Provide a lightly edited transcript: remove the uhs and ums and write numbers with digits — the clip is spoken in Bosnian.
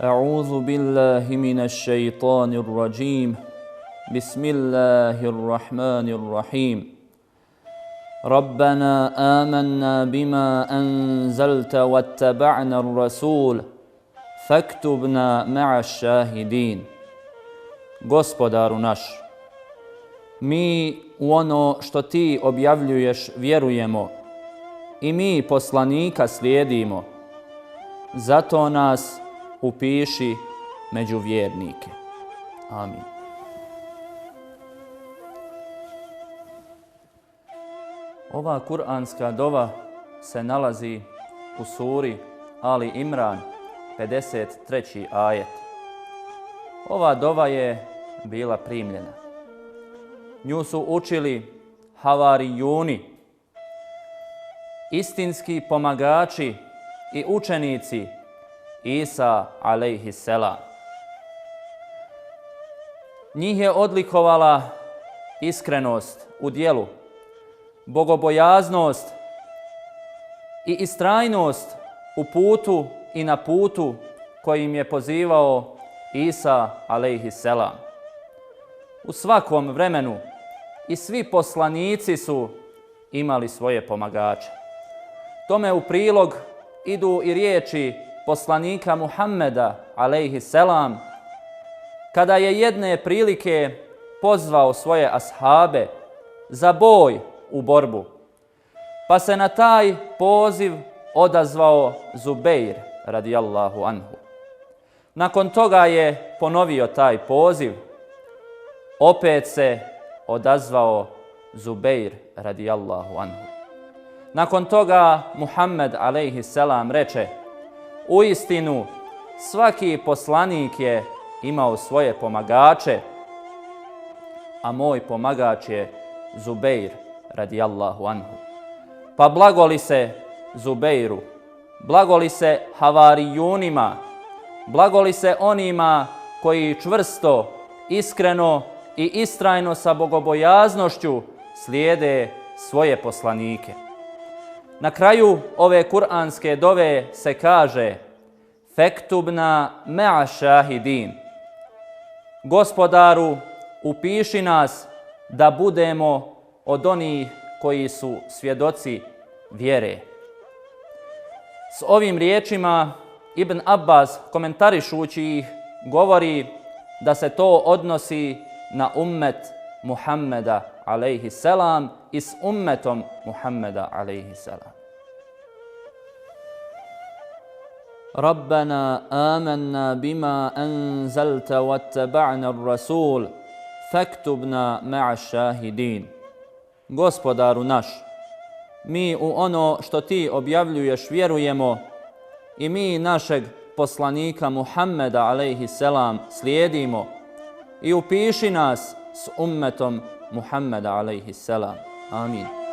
أعوذ بالله من الشيطان الرجيم بسم الله الرحمن الرحيم ربنا آمنا بما أنزلت واتبعنا الرسول فاكتبنا مع الشاهدين. Gospodaru naš, mi u ono što ti objavljuješ vjerujemo i mi poslanika slijedimo, zato nas upiši među vjernike. Amin. Ova kuranska dova se nalazi u suri Ali Imran, 53. ajet. Ova dova je bila primljena. Nju su učili havarijuni, istinski pomagači i učenici Isa alejhisselam. Njih je odlikovala iskrenost u djelu, bogobojaznost i istrajnost u putu i na putu kojim je pozivao Isa alejhisselam. U svakom vremenu i svi poslanici su imali svoje pomagače. Tome u prilog idu i riječi poslanika Muhammeda alejhisselam, kada je jedne prilike pozvao svoje ashabe za boj u borbu, pa se na taj poziv odazvao Zubeir radijallahu anhu. Nakon toga je ponovio taj poziv, opet se odazvao Zubeir radijallahu anhu. Nakon toga Muhammed alejhisselam reče: uistinu, svaki poslanik je imao svoje pomagače, a moj pomagač je Zubeir radijallahu anhu. Pa blagoli se Zubeiru, blagoli se havarijunima, blagoli se onima koji čvrsto, iskreno i istrajno sa bogobojaznošću slijede svoje poslanike. Na kraju ove kuranske dove se kaže: Fektubna ma'a šahidin. Gospodaru, upiši nas da budemo od onih koji su svjedoci vjere. S ovim riječima Ibn Abbas, komentarišući ih, govori da se to odnosi na ummet Muhammeda alejhisselam i s ummetom Muhammeda alejhisselam. Rabbana amanna bima anzalta wattaba'na ar-rasul faktubna ma'a šahidin. Gospodaru naš, mi u ono što ti objavljuješ vjerujemo i mi našeg poslanika Muhammeda alejhisselam slijedimo i upiši nas s ummetom Muhammeda alejhisselam. Amin.